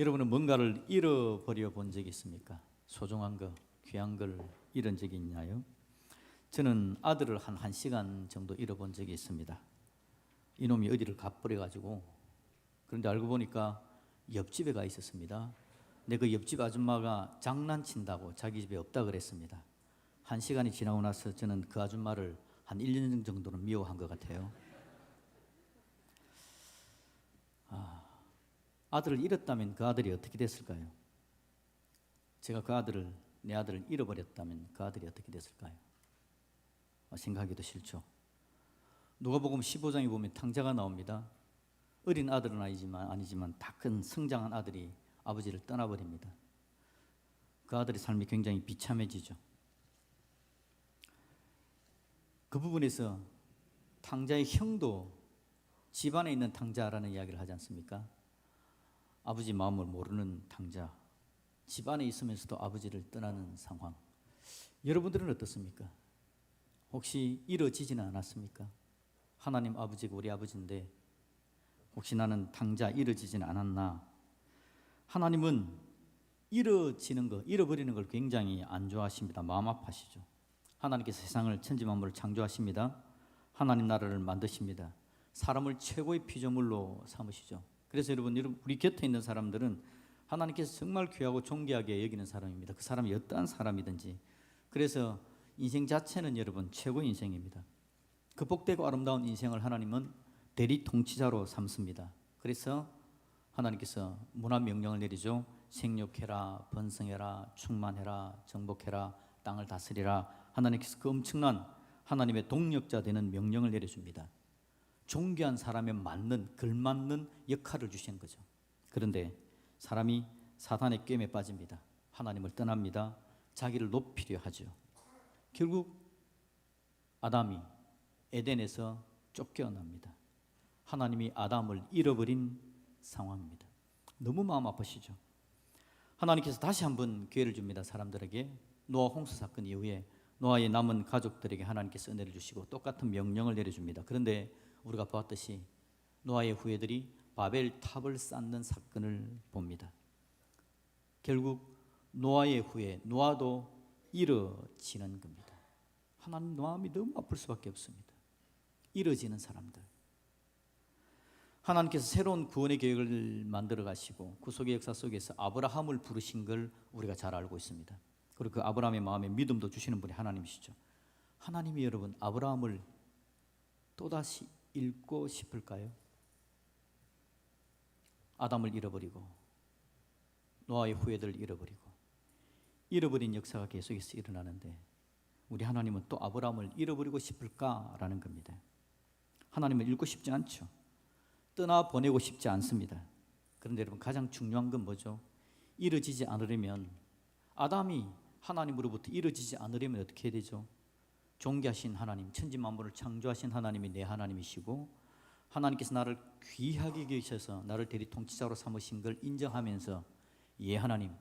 여러분은 뭔가를 잃어버려 본 적이 있습니까? 소중한 거, 귀한 걸 잃은 적이 있나요? 저는 아들을 한 1시간 정도 잃어본 적이 있습니다. 이놈이 어디를 가버려가지고, 그런데 알고 보니까 옆집에 가 있었습니다. 근데 그 옆집 아줌마가 장난친다고 자기 집에 없다 그랬습니다. 1시간이 지나고 나서 저는 그 아줌마를 한 1년 정도는 미워한 것 같아요. 아들을 잃었다면 그 아들이 어떻게 됐을까요? 제가 내 아들을 잃어버렸다면 그 아들이 어떻게 됐을까요? 생각하기도 싫죠. 누가복음 15장에 보면 탕자가 나옵니다. 어린 아들은 아니지만 다 큰 성장한 아들이 아버지를 떠나버립니다. 그 아들의 삶이 굉장히 비참해지죠. 그 부분에서 탕자의 형도 집안에 있는 탕자라는 이야기를 하지 않습니까? 아버지 마음을 모르는 탕자, 집안에 있으면서도 아버지를 떠나는 상황. 여러분들은 어떻습니까? 혹시 이뤄지지는 않았습니까? 하나님 아버지가 우리 아버지인데 혹시 나는 탕자 이뤄지지는 않았나? 하나님은 이뤄지는 거, 잃어버리는 걸 굉장히 안 좋아하십니다. 마음 아파하시죠. 하나님께서 세상을 천지만물을 창조하십니다. 하나님 나라를 만드십니다. 사람을 최고의 피조물로 삼으시죠. 그래서 여러분 우리 곁에 있는 사람들은 하나님께서 정말 귀하고 존귀하게 여기는 사람입니다. 그 사람이 어떠한 사람이든지. 그래서 인생 자체는 여러분 최고의 인생입니다. 그 복되고 아름다운 인생을 하나님은 대리 통치자로 삼습니다. 그래서 하나님께서 문화 명령을 내리죠. 생육해라, 번성해라, 충만해라, 정복해라, 땅을 다스리라. 하나님께서 그 엄청난 하나님의 동력자 되는 명령을 내려줍니다. 존귀한 사람에 맞는, 걸맞는 역할을 주시는 거죠. 그런데 사람이 사탄의 꿰매 빠집니다. 하나님을 떠납니다. 자기를 높이려 하죠. 결국 아담이 에덴에서 쫓겨납니다. 하나님이 아담을 잃어버린 상황입니다. 너무 마음 아프시죠. 하나님께서 다시 한번 기회를 줍니다. 사람들에게. 노아 홍수 사건 이후에 노아의 남은 가족들에게 하나님께서 은혜를 주시고 똑같은 명령을 내려줍니다. 그런데 우리가 보았듯이 노아의 후예들이 바벨 탑을 쌓는 사건을 봅니다. 결국 노아의 후예, 노아도 잃어지는 겁니다. 하나님 마음이 너무 아플 수밖에 없습니다. 잃어지는 사람들. 하나님께서 새로운 구원의 계획을 만들어 가시고 구속의 역사 속에서 아브라함을 부르신 걸 우리가 잘 알고 있습니다. 그리고 그 아브라함의 마음에 믿음도 주시는 분이 하나님이시죠. 하나님이 여러분 아브라함을 또다시 잃고 싶을까요? 아담을 잃어버리고 노아의 후예들을 잃어버린 역사가 계속해서 일어나는데 우리 하나님은 또 아브라함을 잃어버리고 싶을까라는 겁니다. 하나님을 잃고 싶지 않죠. 떠나보내고 싶지 않습니다. 그런데 여러분 가장 중요한 건 뭐죠? 이뤄지지 않으려면 아담이 하나님으로부터 이뤄지지 않으려면 어떻게 해야 되죠? 존귀하신 하나님, 천지만물을 창조하신 하나님이 내 하나님이시고 하나님께서 나를 귀하게 여기셔서 나를 대리 통치자로 삼으신 걸 인정하면서 예 하나님,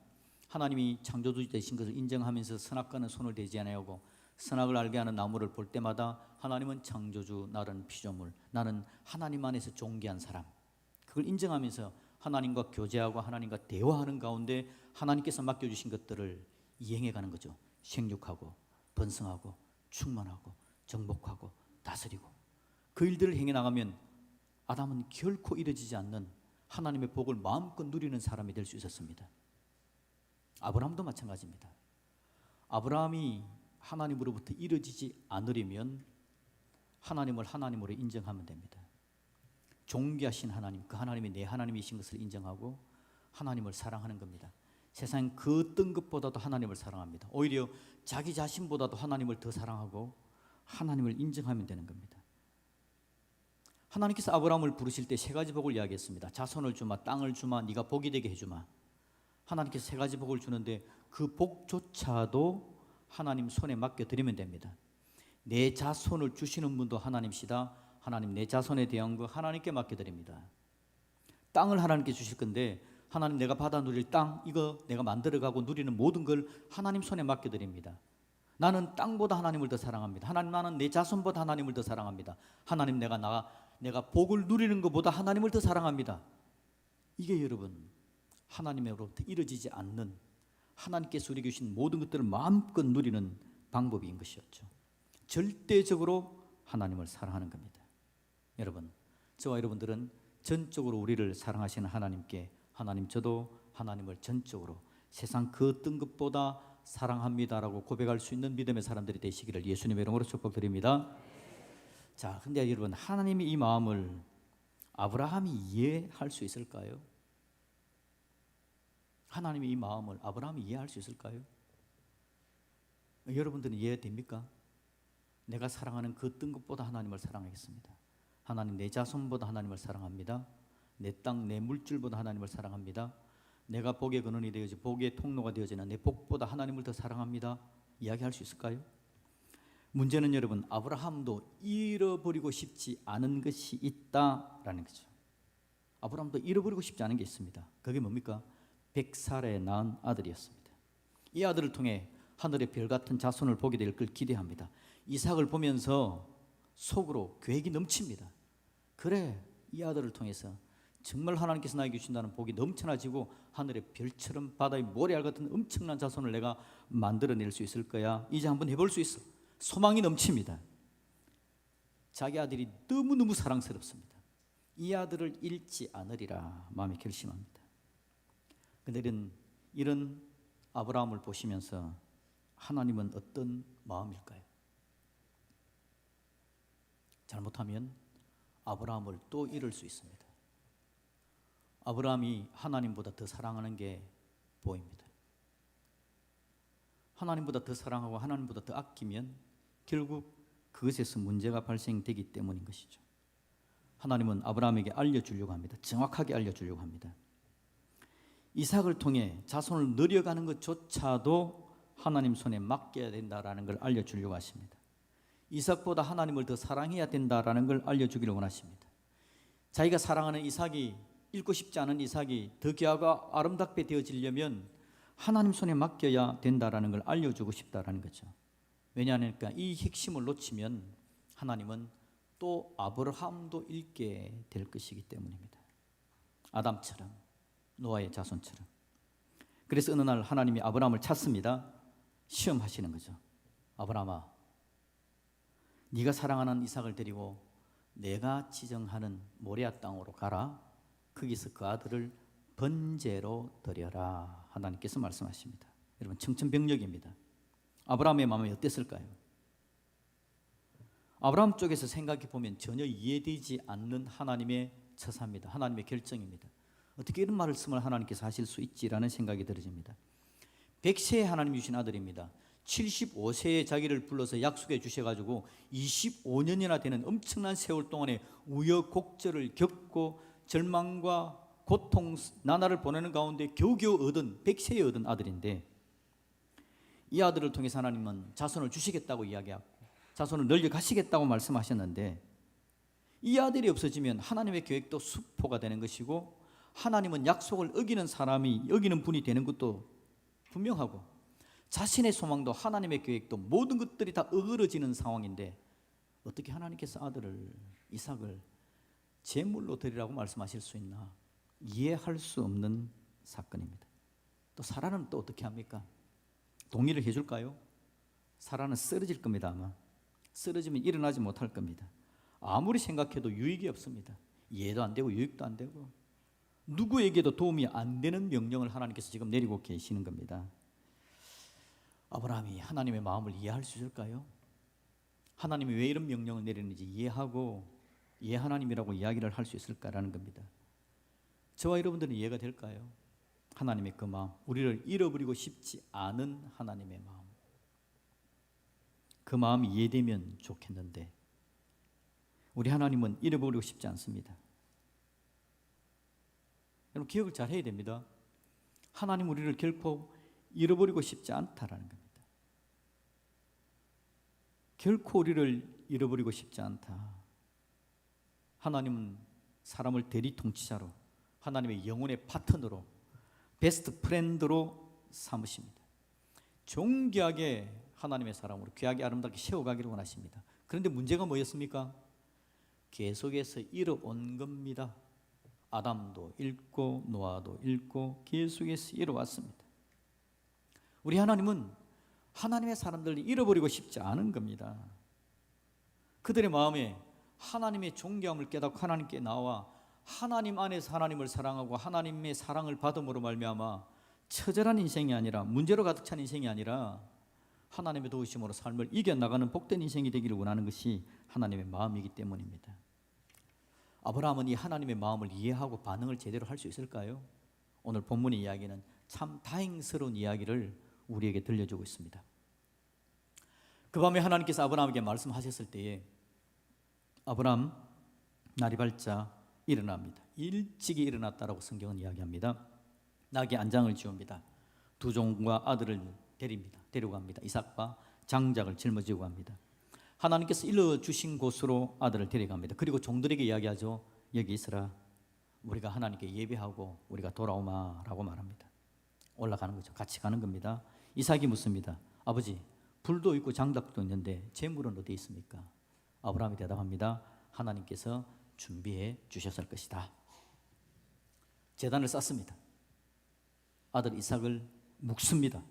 하나님이 창조주 되신 것을 인정하면서 선악과는 손을 대지 아니하고 선악을 알게 하는 나무를 볼 때마다 하나님은 창조주, 나는 피조물, 나는 하나님 안에서 존귀한 사람. 그걸 인정하면서 하나님과 교제하고 하나님과 대화하는 가운데 하나님께서 맡겨주신 것들을 이행해가는 거죠. 생육하고 번성하고 충만하고 정복하고 다스리고 그 일들을 행해나가면 아담은 결코 이뤄지지 않는 하나님의 복을 마음껏 누리는 사람이 될 수 있었습니다. 아브라함도 마찬가지입니다. 아브라함이 하나님으로부터 이뤄지지 않으려면 하나님을 하나님으로 인정하면 됩니다. 존귀하신 하나님, 그 하나님이 내 하나님이신 것을 인정하고 하나님을 사랑하는 겁니다. 세상 그 어떤 것보다도 하나님을 사랑합니다. 오히려 자기 자신보다도 하나님을 더 사랑하고 하나님을 인정하면 되는 겁니다. 하나님께서 아브라함을 부르실 때 3가지 복을 이야기했습니다. 자손을 주마, 땅을 주마, 네가 복이 되게 해주마. 하나님께서 3가지 복을 주는데 그 복조차도 하나님 손에 맡겨드리면 됩니다. 내 자손을 주시는 분도 하나님이시다. 하나님 내 자손에 대한 거 하나님께 맡겨드립니다. 땅을 하나님께 주실 건데 하나님 내가 받아 누릴 땅 이거 내가 만들어가고 누리는 모든 걸 하나님 손에 맡겨드립니다. 나는 땅보다 하나님을 더 사랑합니다. 하나님 나는 내 자손보다 하나님을 더 사랑합니다. 하나님 내가 복을 누리는 것보다 하나님을 더 사랑합니다. 이게 여러분 하나님으로부터 이루어지지 않는, 하나님께서 우리에게 주신 모든 것들을 마음껏 누리는 방법인 것이었죠. 절대적으로 하나님을 사랑하는 겁니다. 여러분, 저와 여러분들은 전적으로 우리를 사랑하시는 하나님께, 하나님 저도 하나님을 전적으로 세상 그 어떤 것보다 사랑합니다라고 고백할 수 있는 믿음의 사람들이 되시기를 예수님의 이름으로 축복드립니다. 자, 근데 여러분, 하나님이 이 마음을 아브라함이 이해할 수 있을까요? 하나님이 이 마음을 아브라함이 이해할 수 있을까요? 여러분들은 이해됩니까? 내가 사랑하는 그 어떤 것보다 하나님을 사랑하겠습니다. 하나님, 내 자손보다 하나님을 사랑합니다. 내 땅, 내 물질보다 하나님을 사랑합니다. 내가 복의 근원이 되어지 복의 통로가 되어지는 내 복보다 하나님을 더 사랑합니다. 이야기할 수 있을까요? 문제는 여러분, 아브라함도 잃어버리고 싶지 않은 것이 있다라는 거죠. 아브라함도 잃어버리고 싶지 않은 게 있습니다. 그게 뭡니까? 100살에 낳은 아들이었습니다. 이 아들을 통해 하늘의 별 같은 자손을 보게 될 걸 기대합니다. 이삭을 보면서 속으로 계획이 넘칩니다. 그래, 이 아들을 통해서 정말 하나님께서 나에게 주신다는 복이 넘쳐나지고 하늘의 별처럼 바다의 모래알 같은 엄청난 자손을 내가 만들어낼 수 있을 거야. 이제 한번 해볼 수 있어. 소망이 넘칩니다. 자기 아들이 너무너무 사랑스럽습니다. 이 아들을 잃지 않으리라 마음에 결심합니다. 그런데 이런 아브라함을 보시면서 하나님은 어떤 마음일까요? 잘못하면 아브라함을 또 잃을 수 있습니다. 아브라함이 하나님보다 더 사랑하는 게 보입니다. 하나님보다 더 사랑하고 하나님보다 더 아끼면 결국 그것에서 문제가 발생되기 때문인 것이죠. 하나님은 아브라함에게 알려주려고 합니다. 정확하게 알려주려고 합니다. 이삭을 통해 자손을 늘려가는 것조차도 하나님 손에 맡겨야 된다라는 걸 알려주려고 하십니다. 이삭보다 하나님을 더 사랑해야 된다라는 걸 알려주기를 원하십니다. 자기가 사랑하는 이삭이, 잃고 싶지 않은 이삭이 더 귀하고 아름답게 되어지려면 하나님 손에 맡겨야 된다라는 걸 알려주고 싶다라는 거죠. 왜냐하니까 이 핵심을 놓치면 하나님은 또 아브라함도 잃게 될 것이기 때문입니다. 아담처럼, 노아의 자손처럼. 그래서 어느 날 하나님이 아브라함을 찾습니다. 시험하시는 거죠. 아브라함아, 네가 사랑하는 이삭을 데리고 내가 지정하는 모리아 땅으로 가라. 거기서 그 아들을 번제로 드려라. 하나님께서 말씀하십니다. 여러분, 청천벽력입니다. 아브라함의 마음이 어땠을까요? 아브라함 쪽에서 생각해 보면 전혀 이해되지 않는 하나님의 처사입니다. 하나님의 결정입니다. 어떻게 이런 말씀을 하나님께서 하실 수 있지라는 생각이 들어집니다. 100세에 하나님이 주신 아들입니다. 75세에 자기를 불러서 약속해 주셔가지고 25년이나 되는 엄청난 세월 동안에 우여곡절을 겪고 절망과 고통, 나날을 보내는 가운데 겨우겨우 얻은 100세에 얻은 아들인데, 이 아들을 통해서 하나님은 자손을 주시겠다고 이야기하고 자손을 널려 가시겠다고 말씀하셨는데, 이 아들이 없어지면 하나님의 계획도 수포가 되는 것이고 하나님은 약속을 어기는 사람이, 어기는 분이 되는 것도 분명하고 자신의 소망도 하나님의 계획도 모든 것들이 다 어그러지는 상황인데 어떻게 하나님께서 아들을, 이삭을 제물로 드리라고 말씀하실 수 있나? 이해할 수 없는 사건입니다. 또 사라는 또 어떻게 합니까? 동의를 해줄까요? 사라는 쓰러질 겁니다. 아마 쓰러지면 일어나지 못할 겁니다. 아무리 생각해도 유익이 없습니다. 이해도 안 되고 유익도 안 되고 누구에게도 도움이 안 되는 명령을 하나님께서 지금 내리고 계시는 겁니다. 아브라함이 하나님의 마음을 이해할 수 있을까요? 하나님이 왜 이런 명령을 내리는지 이해하고 예 하나님이라고 이야기를 할 수 있을까라는 겁니다. 저와 여러분들은 이해가 될까요? 하나님의 그 마음, 우리를 잃어버리고 싶지 않은 하나님의 마음, 그 마음이 이해되면 좋겠는데 우리 하나님은 잃어버리고 싶지 않습니다. 여러분, 기억을 잘 해야 됩니다. 하나님 우리를 결코 잃어버리고 싶지 않다라는 겁니다. 결코 우리를 잃어버리고 싶지 않다. 하나님은 사람을 대리 통치자로, 하나님의 영혼의 파트너로, 베스트 프렌드로 삼으십니다. 존귀하게 하나님의 사람으로 귀하게 아름답게 세워가기를 원하십니다. 그런데 문제가 뭐였습니까? 계속해서 잃어온 겁니다. 아담도 잃고 노아도 잃고 계속해서 잃어왔습니다. 우리 하나님은 하나님의 사람들을 잃어버리고 싶지 않은 겁니다. 그들의 마음에 하나님의 존귀함을 깨닫고 하나님께 나와 하나님 안에서 하나님을 사랑하고 하나님의 사랑을 받음으로 말미암아 처절한 인생이 아니라, 문제로 가득 찬 인생이 아니라 하나님의 도우심으로 삶을 이겨나가는 복된 인생이 되기를 원하는 것이 하나님의 마음이기 때문입니다. 아브라함은 이 하나님의 마음을 이해하고 반응을 제대로 할 수 있을까요? 오늘 본문의 이야기는 참 다행스러운 이야기를 우리에게 들려주고 있습니다. 그 밤에 하나님께서 아브라함에게 말씀하셨을 때에 아브라함 날이 밝자 일어납니다. 일찍이 일어났다라고 성경은 이야기합니다. 낙에 안장을 지웁니다. 두 종과 아들을 데리고 갑니다. 이삭과 장작을 짊어지고 갑니다. 하나님께서 일러주신 곳으로 아들을 데려갑니다. 그리고 종들에게 이야기하죠. 여기 있으라. 우리가 하나님께 예배하고 우리가 돌아오마라고 말합니다. 올라가는 거죠. 같이 가는 겁니다. 이삭이 묻습니다. 아버지, 불도 있고 장작도 있는데 재물은 어디 있습니까? 아브라함이 대답합니다. 하나님께서 준비해 주셨을 것이다. 제단을 쌓습니다. 아들 이삭을 묶습니다.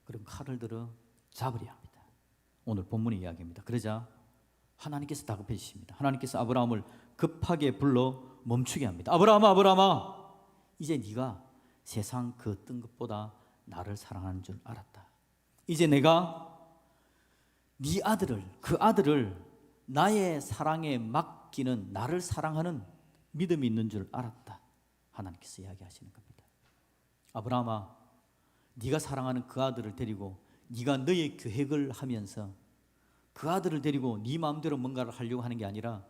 그리고 칼을 들어 잡으려 합니다. 오늘 본문의 이야기입니다. 그러자 하나님께서 다급해지십니다. 하나님께서 아브라함을 급하게 불러 멈추게 합니다. 아브라함아, 아브라함아, 이제 네가 세상 그 어떤 것보다 나를 사랑하는 줄 알았다. 이제 내가 네 아들을, 그 아들을 나의 사랑에 맡기는, 나를 사랑하는 믿음이 있는 줄 알았다. 하나님께서 이야기하시는 겁니다. 아브라함아, 네가 사랑하는 그 아들을 데리고 네가 너의 계획을 하면서 그 아들을 데리고 네 마음대로 뭔가를 하려고 하는 게 아니라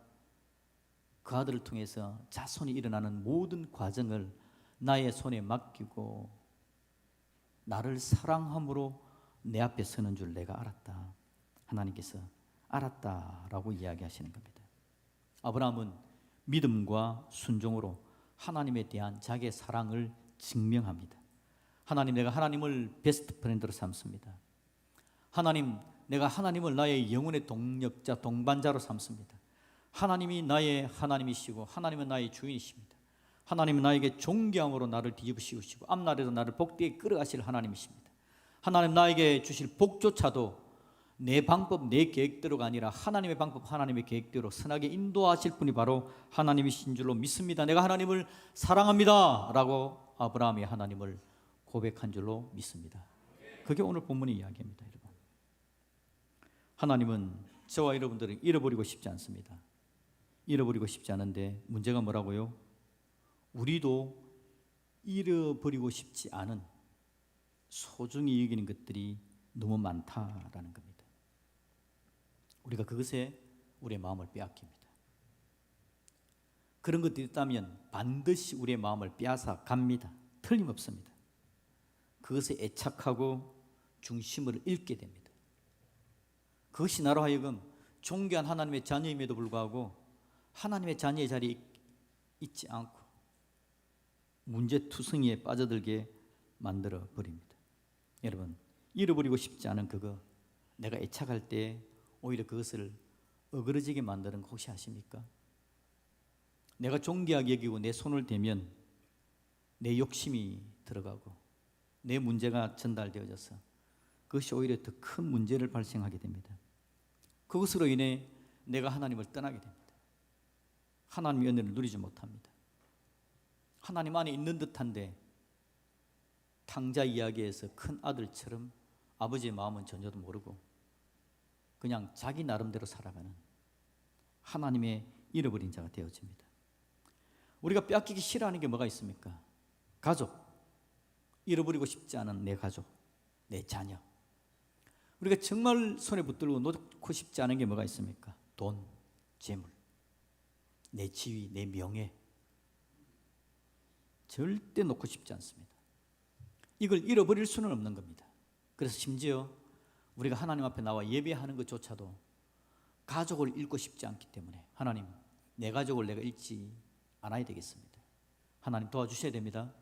그 아들을 통해서 자손이 일어나는 모든 과정을 나의 손에 맡기고 나를 사랑함으로 내 앞에 서는 줄 내가 알았다. 하나님께서 알았다라고 이야기하시는 겁니다. 아브라함은 믿음과 순종으로 하나님에 대한 자기의 사랑을 증명합니다. 하나님, 내가 하나님을 베스트 프렌드로 삼습니다. 하나님, 내가 하나님을 나의 영혼의 동력자, 동반자로 삼습니다. 하나님이 나의 하나님이시고 하나님은 나의 주인이십니다. 하나님은 나에게 존귀함으로 나를 뒤집으시고 앞날에도 나를 복되게 끌어가실 하나님이십니다. 하나님, 나에게 주실 복조차도 내 방법, 내 계획대로가 아니라 하나님의 방법, 하나님의 계획대로 선하게 인도하실 분이 바로 하나님이신 줄로 믿습니다. 내가 하나님을 사랑합니다 라고 아브라함이 하나님을 고백한 줄로 믿습니다. 그게 오늘 본문의 이야기입니다. 여러분, 하나님은 저와 여러분들을 잃어버리고 싶지 않습니다. 잃어버리고 싶지 않은데 문제가 뭐라고요? 우리도 잃어버리고 싶지 않은 소중히 여기는 것들이 너무 많다라는 겁니다. 우리가 그것에 우리의 마음을 빼앗깁니다. 그런 것들이 있다면 반드시 우리의 마음을 빼앗아 갑니다. 틀림없습니다. 그것에 애착하고 중심을 잃게 됩니다. 그것이 나로 하여금 존귀한 하나님의 자녀임에도 불구하고 하나님의 자녀의 자리에 있지 않고 문제투성이에 빠져들게 만들어 버립니다. 여러분, 잃어버리고 싶지 않은 그거, 내가 애착할 때 오히려 그것을 어그러지게 만드는 거 혹시 아십니까? 내가 존귀하게 여기고 내 손을 대면 내 욕심이 들어가고 내 문제가 전달되어져서 그것이 오히려 더 큰 문제를 발생하게 됩니다. 그것으로 인해 내가 하나님을 떠나게 됩니다. 하나님의 은혜를 누리지 못합니다. 하나님 안에 있는 듯한데 탕자 이야기에서 큰 아들처럼 아버지의 마음은 전혀도 모르고 그냥 자기 나름대로 살아가는 하나님의 잃어버린 자가 되어집니다. 우리가 빼앗기기 싫어하는 게 뭐가 있습니까? 가족, 잃어버리고 싶지 않은 내 가족, 내 자녀. 우리가 정말 손에 붙들고 놓고 싶지 않은 게 뭐가 있습니까? 돈, 재물, 내 지위, 내 명예. 절대 놓고 싶지 않습니다. 이걸 잃어버릴 수는 없는 겁니다. 그래서 심지어 우리가 하나님 앞에 나와 예배하는 것조차도 가족을 잃고 싶지 않기 때문에 하나님, 내 가족을 내가 잃지 않아야 되겠습니다. 하나님 도와주셔야 됩니다.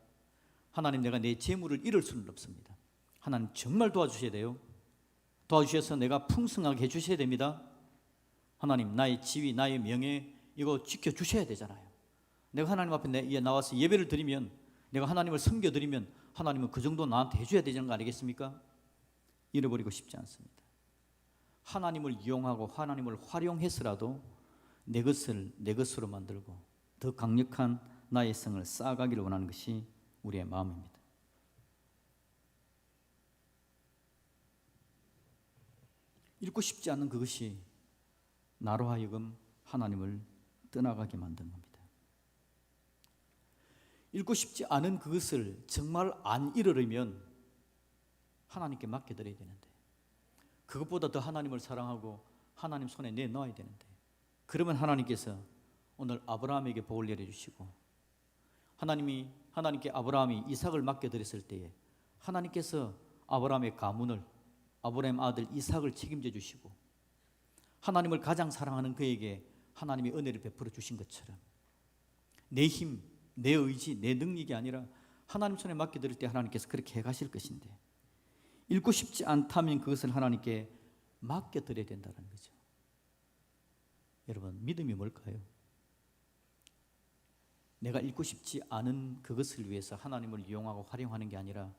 하나님, 내가 내 재물을 잃을 수는 없습니다. 하나님 정말 도와주셔야 돼요. 도와주셔서 내가 풍성하게 해주셔야 됩니다. 하나님, 나의 지위, 나의 명예 이거 지켜주셔야 되잖아요. 내가 하나님 앞에 나와서 예배를 드리면, 내가 하나님을 섬겨드리면 하나님은 그 정도 나한테 해줘야 되는 거 아니겠습니까? 잃어버리고 싶지 않습니다. 하나님을 이용하고 하나님을 활용해서라도 내 것을 내 것으로 만들고 더 강력한 나의 성을 쌓아가기를 원하는 것이 우리의 마음입니다. 잃고 싶지 않는 그것이 나로 하여금 하나님을 떠나가게 만든 겁니다. 잃고 싶지 않은 그것을 정말 안 잃으려면 하나님께 맡겨드려야 되는데, 그것보다 더 하나님을 사랑하고 하나님 손에 내놓아야 되는데, 그러면 하나님께서 오늘 아브라함에게 복을 내려주시고, 하나님께 아브라함이 이삭을 맡겨드렸을 때에 하나님께서 아브라함의 가문을, 아브라함 아들 이삭을 책임져 주시고, 하나님을 가장 사랑하는 그에게 하나님의 은혜를 베풀어 주신 것처럼 내 힘, 내 의지, 내 능력이 아니라 하나님 손에 맡겨드릴 때 하나님께서 그렇게 해가실 것인데, 잃고 싶지 않다면 그것을 하나님께 맡겨드려야 된다는 거죠. 여러분, 믿음이 뭘까요? 내가 잃고 싶지 않은 그것을 위해서 하나님을 이용하고 활용하는 게 아니라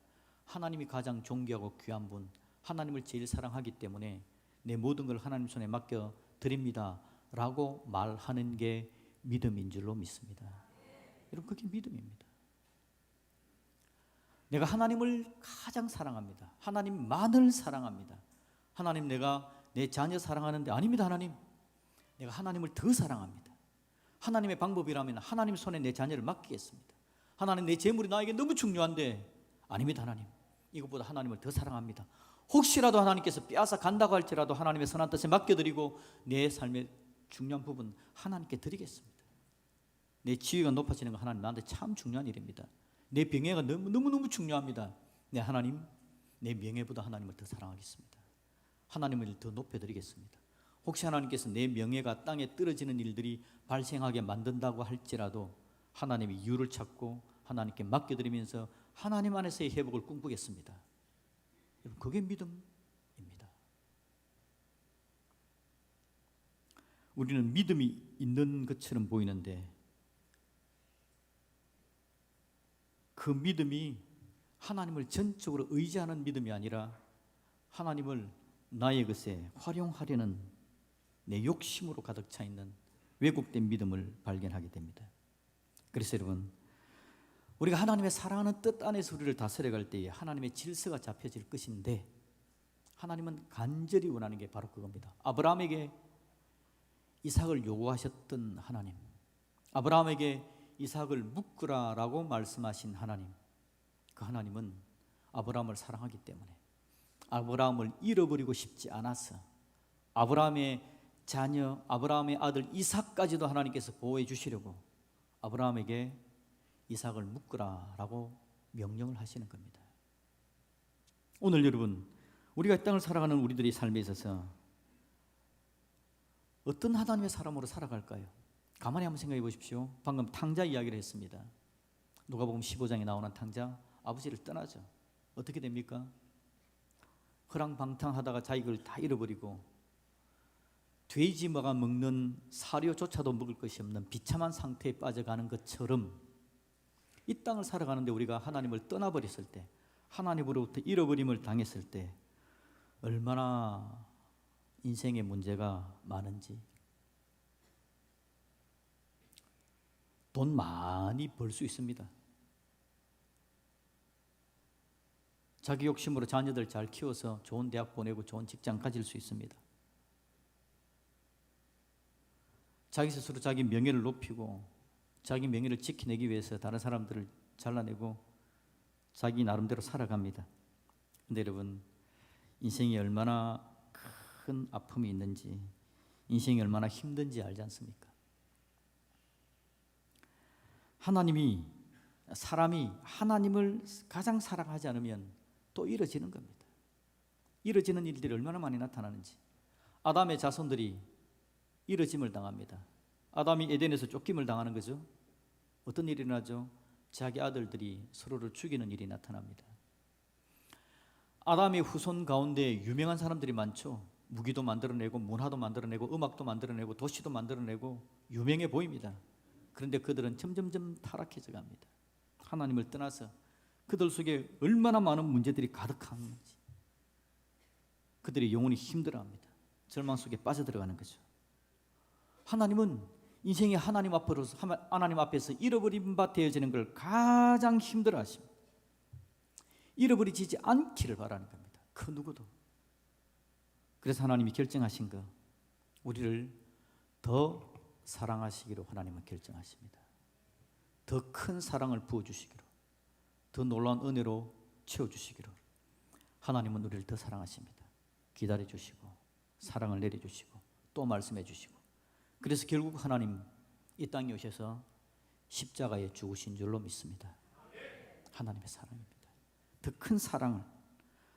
하나님이 가장 존귀하고 귀한 분, 하나님을 제일 사랑하기 때문에 내 모든 걸 하나님 손에 맡겨드립니다 라고 말하는 게 믿음인 줄로 믿습니다. 여러분, 그게 믿음입니다. 내가 하나님을 가장 사랑합니다. 하나님만을 사랑합니다. 하나님, 내가 내 자녀 사랑하는데, 아닙니다 하나님, 내가 하나님을 더 사랑합니다. 하나님의 방법이라면 하나님 손에 내 자녀를 맡기겠습니다. 하나님, 내 재물이 나에게 너무 중요한데, 아닙니다 하나님, 이것보다 하나님을 더 사랑합니다. 혹시라도 하나님께서 빼앗아 간다고 할지라도 하나님의 선한 뜻에 맡겨드리고 내 삶의 중요한 부분 하나님께 드리겠습니다. 내 지위가 높아지는 건 하나님 나한테 참 중요한 일입니다. 내 명예가 너무너무 중요합니다. 네 하나님, 내 명예보다 하나님을 더 사랑하겠습니다. 하나님을 더 높여드리겠습니다. 혹시 하나님께서 내 명예가 땅에 떨어지는 일들이 발생하게 만든다고 할지라도 하나님의 이유를 찾고 하나님께 맡겨드리면서 하나님 안에서의 회복을 꿈꾸겠습니다. 여러분, 그게 믿음입니다. 우리는 믿음이 있는 것처럼 보이는데 그 믿음이 하나님을 전적으로 의지하는 믿음이 아니라 하나님을 나의 것에 활용하려는 내 욕심으로 가득 차 있는 왜곡된 믿음을 발견하게 됩니다. 그래서 여러분, 우리가 하나님의 사랑하는 뜻 안에서 우리를 다스려갈 때에 하나님의 질서가 잡혀질 것인데, 하나님은 간절히 원하는 게 바로 그겁니다. 아브라함에게 이삭을 요구하셨던 하나님, 아브라함에게 이삭을 묶으라라고 말씀하신 하나님, 그 하나님은 아브라함을 사랑하기 때문에 아브라함을 잃어버리고 싶지 않아서 아브라함의 자녀, 아브라함의 아들 이삭까지도 하나님께서 보호해 주시려고 아브라함에게 이삭을 묶으라라고 명령을 하시는 겁니다. 오늘 여러분, 우리가 이 땅을 살아가는 우리들의 삶에 있어서 어떤 하나님의 사람으로 살아갈까요? 가만히 한번 생각해 보십시오. 방금 탕자 이야기를 했습니다. 누가복음 15장에 나오는 탕자, 아버지를 떠나죠. 어떻게 됩니까? 허랑방탕하다가 자기 걸 다 잃어버리고 돼지가 먹는 사료조차도 먹을 것이 없는 비참한 상태에 빠져가는 것처럼 이 땅을 살아가는데 우리가 하나님을 떠나버렸을 때, 하나님으로부터 잃어버림을 당했을 때 얼마나 인생의 문제가 많은지, 돈 많이 벌 수 있습니다. 자기 욕심으로 자녀들 잘 키워서 좋은 대학 보내고 좋은 직장 가질 수 있습니다. 자기 스스로 자기 명예를 높이고 자기 명예를 지켜내기 위해서 다른 사람들을 잘라내고 자기 나름대로 살아갑니다. 그런데 여러분, 인생이 얼마나 큰 아픔이 있는지, 인생이 얼마나 힘든지 알지 않습니까? 사람이 하나님을 가장 사랑하지 않으면 또 잃어지는 겁니다. 잃어지는 일들이 얼마나 많이 나타나는지. 아담의 자손들이 잃어짐을 당합니다. 아담이 에덴에서 쫓김을 당하는 거죠. 어떤 일이 일어나죠? 자기 아들들이 서로를 죽이는 일이 나타납니다. 아담의 후손 가운데 유명한 사람들이 많죠. 무기도 만들어내고 문화도 만들어내고 음악도 만들어내고 도시도 만들어내고 유명해 보입니다. 그런데 그들은 점점점 타락해져 갑니다. 하나님을 떠나서 그들 속에 얼마나 많은 문제들이 가득한 건지 그들이 영혼이 힘들어합니다. 절망 속에 빠져들어가는 거죠. 하나님은 인생의 하나님 앞에서 잃어버린 바 되어지는 걸 가장 힘들어하십니다. 잃어버리지 않기를 바라는 겁니다. 그 누구도. 그래서 하나님이 결정하신 거, 우리를 더 사랑하시기로 하나님은 결정하십니다. 더 큰 사랑을 부어주시기로, 더 놀라운 은혜로 채워주시기로 하나님은 우리를 더 사랑하십니다. 기다려주시고 사랑을 내려주시고 또 말씀해 주시고, 그래서 결국 하나님 이 땅에 오셔서 십자가에 죽으신 줄로 믿습니다. 하나님의 사랑입니다. 더 큰 사랑을,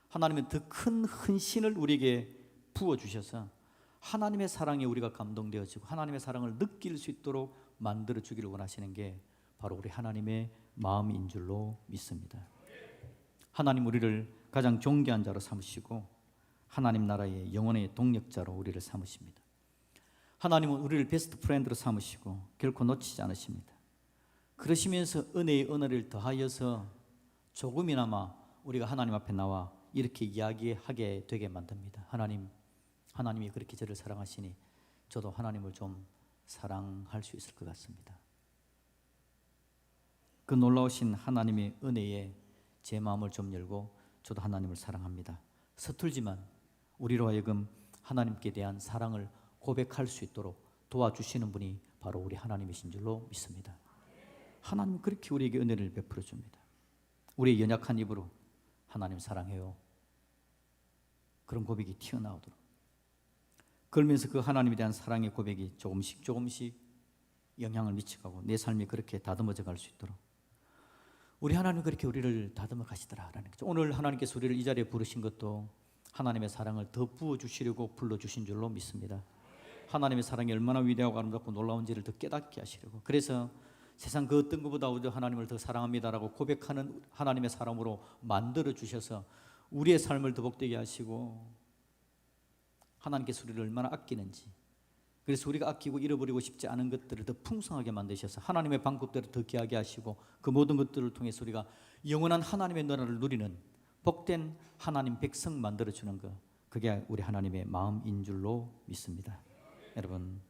하나님의 더 큰 헌신을 우리에게 부어주셔서 하나님의 사랑에 우리가 감동되어지고 하나님의 사랑을 느낄 수 있도록 만들어 주기를 원하시는 게 바로 우리 하나님의 마음인 줄로 믿습니다. 하나님 우리를 가장 존귀한 자로 삼으시고 하나님 나라의 영원의 동력자로 우리를 삼으십니다. 하나님은 우리를 베스트 프렌드로 삼으시고 결코 놓치지 않으십니다. 그러시면서 은혜의 은혜를 더하여서 조금이나마 우리가 하나님 앞에 나와 이렇게 이야기하게 되게 만듭니다. 하나님이 그렇게 저를 사랑하시니 저도 하나님을 좀 사랑할 수 있을 것 같습니다. 그 놀라우신 하나님의 은혜에 제 마음을 좀 열고 저도 하나님을 사랑합니다. 서툴지만 우리로 하여금 하나님께 대한 사랑을 고백할 수 있도록 도와주시는 분이 바로 우리 하나님이신 줄로 믿습니다. 하나님은 그렇게 우리에게 은혜를 베풀어 줍니다. 우리의 연약한 입으로 하나님 사랑해요, 그런 고백이 튀어나오도록, 그러면서 그 하나님에 대한 사랑의 고백이 조금씩 영향을 미쳐가고 내 삶이 그렇게 다듬어져 갈 수 있도록 우리 하나님은 그렇게 우리를 다듬어 가시더라라는 거죠. 오늘 하나님께서 우리를 이 자리에 부르신 것도 하나님의 사랑을 더 부어주시려고 불러주신 줄로 믿습니다. 하나님의 사랑이 얼마나 위대하고 아름답고 놀라운지를 더 깨닫게 하시려고, 그래서 세상 그 어떤 것보다 우리 하나님을 더 사랑합니다라고 고백하는 하나님의 사람으로 만들어 주셔서 우리의 삶을 더 복되게 하시고, 하나님께서 우리를 얼마나 아끼는지, 그래서 우리가 아끼고 잃어버리고 싶지 않은 것들을 더 풍성하게 만드셔서 하나님의 방법대로 더 귀하게 하시고, 그 모든 것들을 통해서 우리가 영원한 하나님의 나라를 누리는 복된 하나님 백성 만들어주는 것, 그게 우리 하나님의 마음인 줄로 믿습니다. 여러분,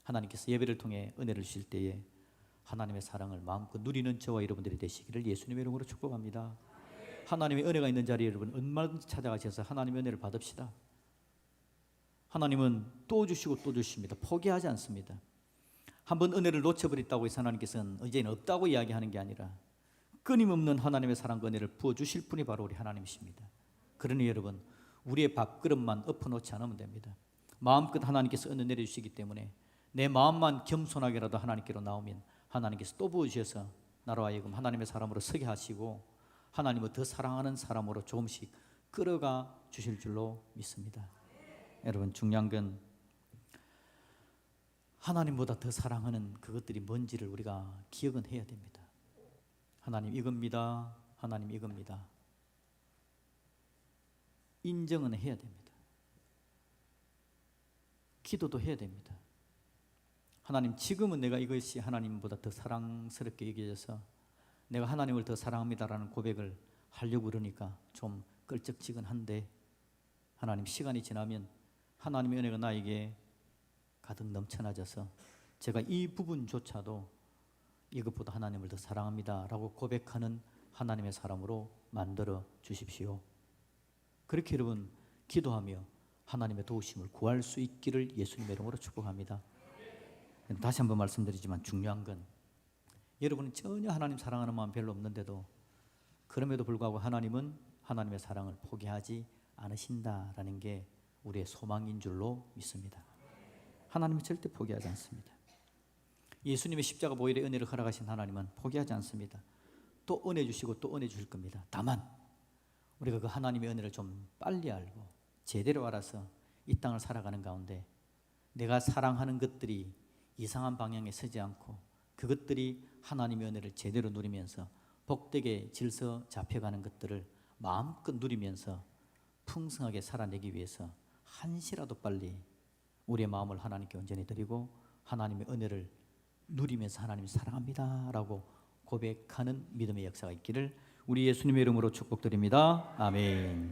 하나님께서 예배를 통해 은혜를 주실 때에 하나님의 사랑을 마음껏 누리는 저와 여러분들이 되시기를 예수님의 이름으로 축복합니다. 하나님의 은혜가 있는 자리에 여러분 얼마든지 찾아가셔서 하나님의 은혜를 받읍시다. 하나님은 또 주시고 또 주십니다. 포기하지 않습니다. 한번 은혜를 놓쳐버렸다고 해서 하나님께서는 이제는 없다고 이야기하는 게 아니라 끊임없는 하나님의 사랑과 은혜를 부어주실 분이 바로 우리 하나님이십니다. 그러니 여러분, 우리의 밥그릇만 엎어놓지 않으면 됩니다. 마음껏 하나님께서 은혜 내려주시기 때문에 내 마음만 겸손하게라도 하나님께로 나오면 하나님께서 또 부어주셔서 나로 하여금 하나님의 사람으로 서게 하시고 하나님을 더 사랑하는 사람으로 조금씩 끌어가 주실 줄로 믿습니다. 여러분, 중요한 건 하나님보다 더 사랑하는 그것들이 뭔지를 우리가 기억은 해야 됩니다. 하나님 이겁니다. 하나님 이겁니다. 인정은 해야 됩니다. 기도도 해야 됩니다. 하나님, 지금은 내가 이것이 하나님보다 더 사랑스럽게 여겨져서 내가 하나님을 더 사랑합니다라는 고백을 하려고 그러니까 좀 끌적지근한데, 하나님 시간이 지나면 하나님의 은혜가 나에게 가득 넘쳐나져서 제가 이 부분조차도 이것보다 하나님을 더 사랑합니다라고 고백하는 하나님의 사람으로 만들어 주십시오. 그렇게 여러분 기도하며 하나님의 도우심을 구할 수 있기를 예수님의 이름으로 축복합니다. 다시 한번 말씀드리지만 중요한 건 여러분은 전혀 하나님 사랑하는 마음 별로 없는데도 그럼에도 불구하고 하나님은 하나님의 사랑을 포기하지 않으신다라는 게 우리의 소망인 줄로 믿습니다. 하나님은 절대 포기하지 않습니다. 예수님의 십자가 보혈의 은혜를 허락하신 하나님은 포기하지 않습니다. 또 은혜 주시고 또 은혜 주실 겁니다. 다만 우리가 그 하나님의 은혜를 좀 빨리 알고 제대로 알아서 이 땅을 살아가는 가운데 내가 사랑하는 것들이 이상한 방향에 서지 않고 그것들이 하나님의 은혜를 제대로 누리면서 복되게 질서 잡혀가는 것들을 마음껏 누리면서 풍성하게 살아내기 위해서 한시라도 빨리 우리의 마음을 하나님께 온전히 드리고 하나님의 은혜를 누리면서 하나님 사랑합니다라고 고백하는 믿음의 역사가 있기를 우리 예수님의 이름으로 축복드립니다. 아멘.